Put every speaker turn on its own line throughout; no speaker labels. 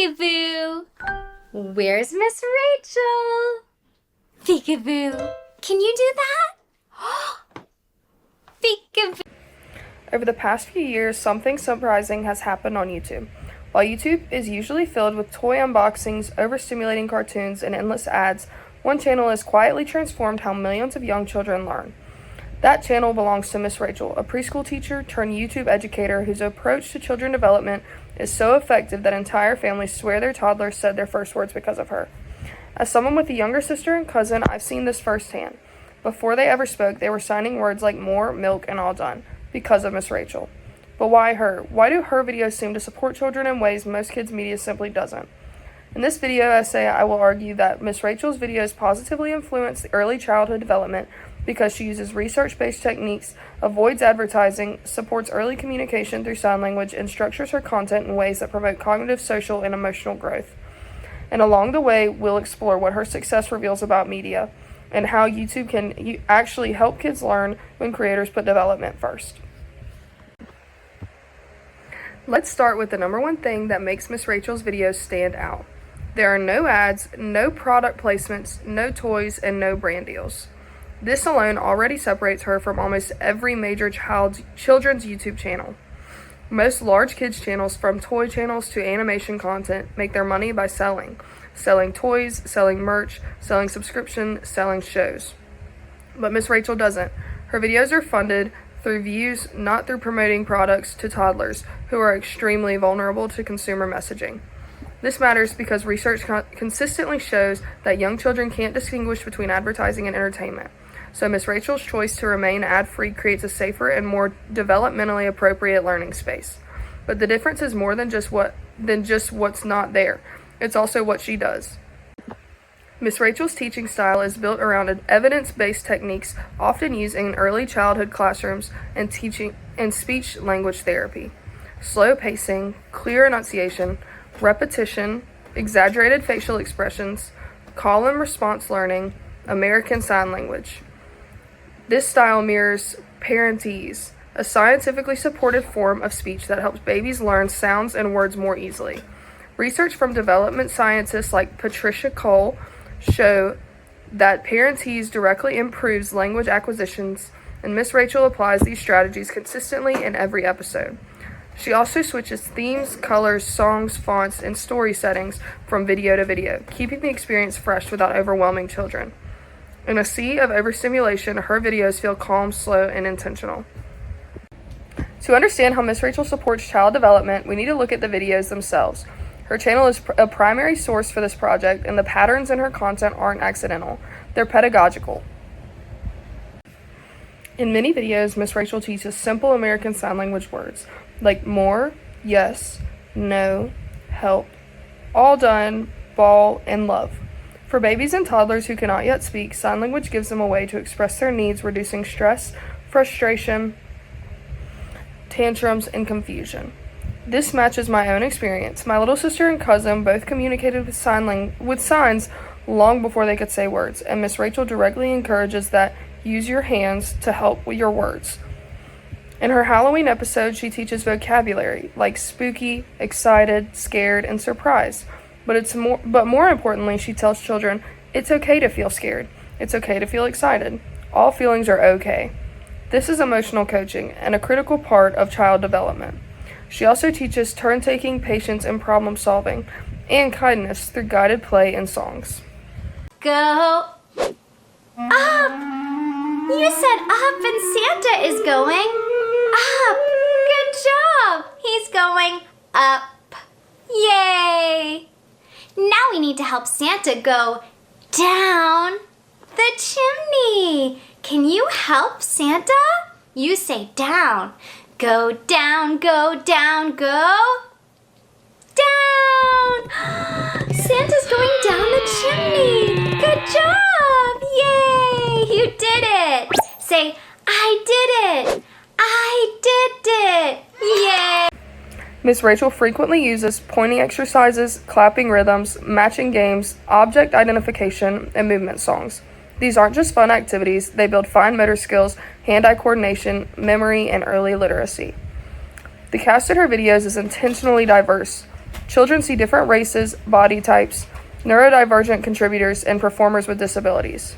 Peekaboo! Where's Miss Rachel? Peekaboo! Can you do that? Peekaboo!
Over the past few years, something surprising has happened on YouTube. While YouTube is usually filled with toy unboxings, overstimulating cartoons, and endless ads, one channel has quietly transformed how millions of young children learn. That channel belongs to Miss Rachel, a preschool teacher turned YouTube educator whose approach to children development is so effective that entire families swear their toddlers said their first words because of her. As someone with a younger sister and cousin, I've seen this firsthand. Before they ever spoke, they were signing words like more, milk, and all done because of Miss Rachel. But why her? Why do her videos seem to support children in ways most kids' media simply doesn't? In this video essay, I will argue that Miss Rachel's videos positively influence the early childhood development because she uses research-based techniques, avoids advertising, supports early communication through sign language, and structures her content in ways that promote cognitive, social, and emotional growth. And along the way, we'll explore what her success reveals about media and how YouTube can actually help kids learn when creators put development first. Let's start with the number one thing that makes Miss Rachel's videos stand out. There are no ads, no product placements, no toys, and no brand deals. This alone already separates her from almost every major children's YouTube channel. Most large kids channels, from toy channels to animation content, make their money by selling toys, selling merch, selling subscription, selling shows. But Miss Rachel doesn't. Her videos are funded through views, not through promoting products to toddlers who are extremely vulnerable to consumer messaging. This matters because research consistently shows that young children can't distinguish between advertising and entertainment. So Miss Rachel's choice to remain ad-free creates a safer and more developmentally appropriate learning space. But the difference is more than just what's not there. It's also what she does. Miss Rachel's teaching style is built around evidence-based techniques often used in early childhood classrooms and teaching and speech language therapy. Slow pacing, clear enunciation, repetition, exaggerated facial expressions, call and response learning, American Sign Language. This style mirrors Parentese, a scientifically supported form of speech that helps babies learn sounds and words more easily. Research from development scientists like Patricia Cole show that Parentese directly improves language acquisitions, and Miss Rachel applies these strategies consistently in every episode. She also switches themes, colors, songs, fonts, and story settings from video to video, keeping the experience fresh without overwhelming children. In a sea of overstimulation, her videos feel calm, slow, and intentional. To understand how Miss Rachel supports child development, we need to look at the videos themselves. Her channel is a primary source for this project, and the patterns in her content aren't accidental. They're pedagogical. In many videos, Miss Rachel teaches simple American Sign Language words like more, yes, no, help, all done, ball, and love. For babies and toddlers who cannot yet speak, sign language gives them a way to express their needs, reducing stress, frustration, tantrums, and confusion. This matches my own experience. My little sister and cousin both communicated with signs long before they could say words, and Miss Rachel directly encourages that use your hands to help with your words. In her Halloween episode, she teaches vocabulary like spooky, excited, scared, and surprised. But more importantly, she tells children it's okay to feel scared. It's okay to feel excited. All feelings are okay. This is emotional coaching and a critical part of child development. She also teaches turn-taking, patience, and problem-solving, and kindness through guided play and songs.
Go up! You said up and Santa is going up. Good job! He's going up. Yay! Now we need to help Santa go down the chimney. Can you help Santa? You say down. Go down, go down, go down. Santa's going down the chimney. Good job. Yay. You did it. Say, I did it. I did it. Yay.
Miss Rachel frequently uses pointing exercises, clapping rhythms, matching games, object identification, and movement songs. These aren't just fun activities, they build fine motor skills, hand-eye coordination, memory, and early literacy. The cast in her videos is intentionally diverse. Children see different races, body types, neurodivergent contributors, and performers with disabilities.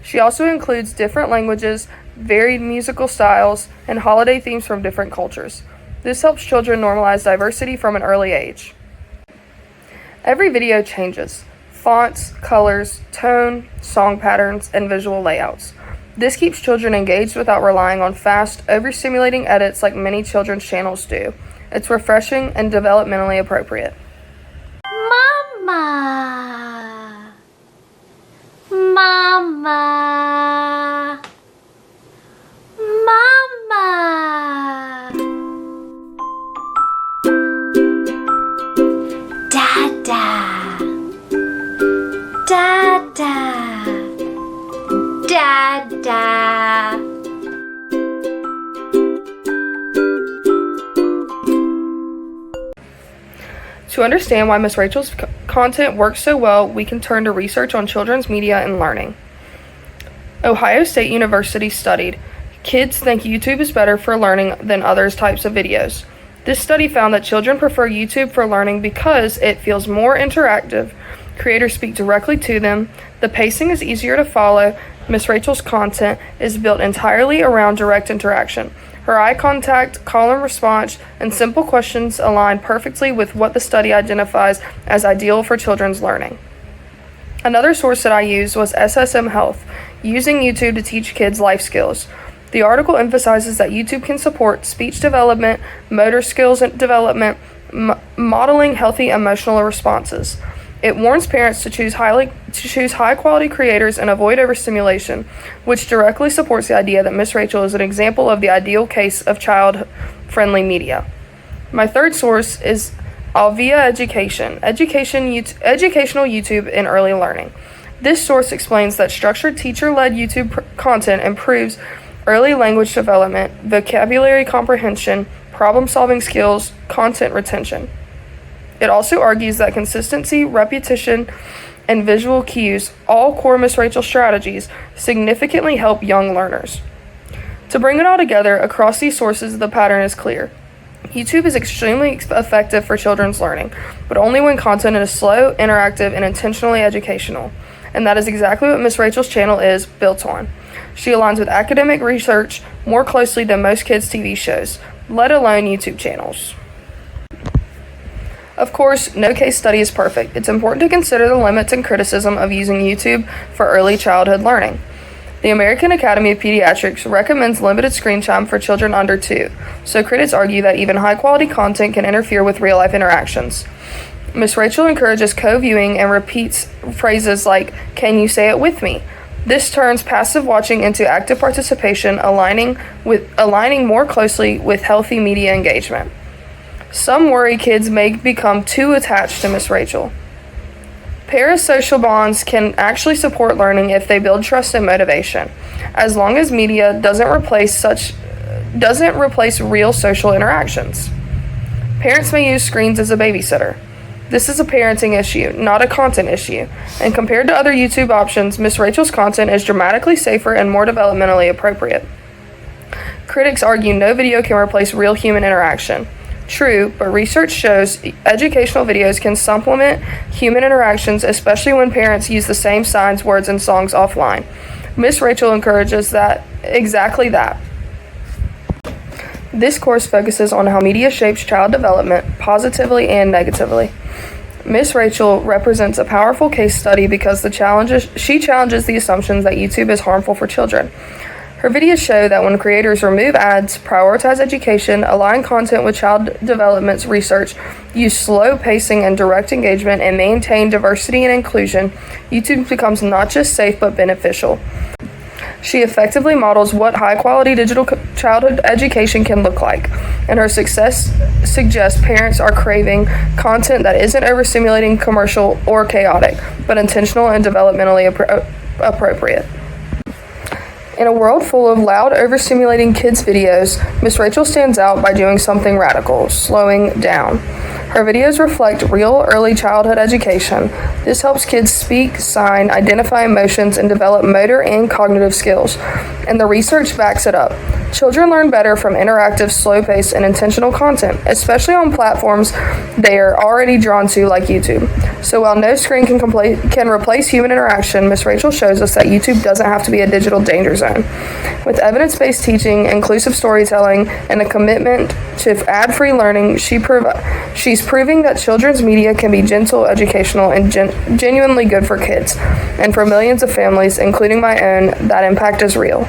She also includes different languages, varied musical styles, and holiday themes from different cultures. This helps children normalize diversity from an early age. Every video changes: fonts, colors, tone, song patterns, and visual layouts. This keeps children engaged without relying on fast, overstimulating edits like many children's channels do. It's refreshing and developmentally appropriate.
Mama. Mama. Mama. Dada. Dada. Dada.
To understand why Miss Rachel's content works so well, we can turn to research on children's media and learning. Ohio State University studied, kids think YouTube is better for learning than other types of videos. This study found that children prefer YouTube for learning because it feels more interactive, creators speak directly to them, the pacing is easier to follow. Miss Rachel's content is built entirely around direct interaction. Her eye contact, call and response, and simple questions align perfectly with what the study identifies as ideal for children's learning. Another source that I used was SSM Health, using YouTube to teach kids life skills. The article emphasizes that YouTube can support speech development, motor skills development, modeling healthy emotional responses. It warns parents to choose high-quality creators and avoid overstimulation, which directly supports the idea that Miss Rachel is an example of the ideal case of child-friendly media. My third source is Alvia Education, educational YouTube in early learning. This source explains that structured teacher-led YouTube content improves early language development, vocabulary comprehension, problem-solving skills, content retention. It also argues that consistency, repetition, and visual cues, all core Miss Rachel strategies, significantly help young learners. To bring it all together, across these sources, the pattern is clear. YouTube is extremely effective for children's learning, but only when content is slow, interactive, and intentionally educational. And that is exactly what Miss Rachel's channel is built on. She aligns with academic research more closely than most kids' TV shows, let alone YouTube channels. Of course, no case study is perfect. It's important to consider the limits and criticism of using YouTube for early childhood learning. The American Academy of Pediatrics recommends limited screen time for children under 2, so critics argue that even high-quality content can interfere with real-life interactions. Miss Rachel encourages co-viewing and repeats phrases like, "Can you say it with me?" This turns passive watching into active participation, aligning more closely with healthy media engagement. Some worry kids may become too attached to Miss Rachel. Parasocial bonds can actually support learning if they build trust and motivation, as long as media doesn't replace real social interactions. Parents may use screens as a babysitter. This is a parenting issue, not a content issue, and compared to other YouTube options, Miss Rachel's content is dramatically safer and more developmentally appropriate. Critics argue no video can replace real human interaction. True, but research shows educational videos can supplement human interactions, especially when parents use the same signs, words, and songs offline. Miss Rachel encourages exactly that. This course focuses on how media shapes child development, positively and negatively. Miss Rachel represents a powerful case study because she challenges the assumptions that YouTube is harmful for children. Her videos show that when creators remove ads, prioritize education, align content with child development research, use slow pacing and direct engagement, and maintain diversity and inclusion, YouTube becomes not just safe but beneficial. She effectively models what high-quality digital childhood education can look like, and her success suggests parents are craving content that isn't overstimulating, commercial, or chaotic, but intentional and developmentally appropriate. In a world full of loud, overstimulating kids' videos, Miss Rachel stands out by doing something radical, slowing down. Her videos reflect real early childhood education. This helps kids speak, sign, identify emotions, and develop motor and cognitive skills. And the research backs it up. Children learn better from interactive, slow-paced, and intentional content, especially on platforms they are already drawn to like YouTube. So while no screen can replace human interaction, Miss Rachel shows us that YouTube doesn't have to be a digital danger zone. With evidence-based teaching, inclusive storytelling, and a commitment to ad-free learning, she's proving that children's media can be gentle, educational, and genuinely good for kids. And for millions of families, including my own, that impact is real.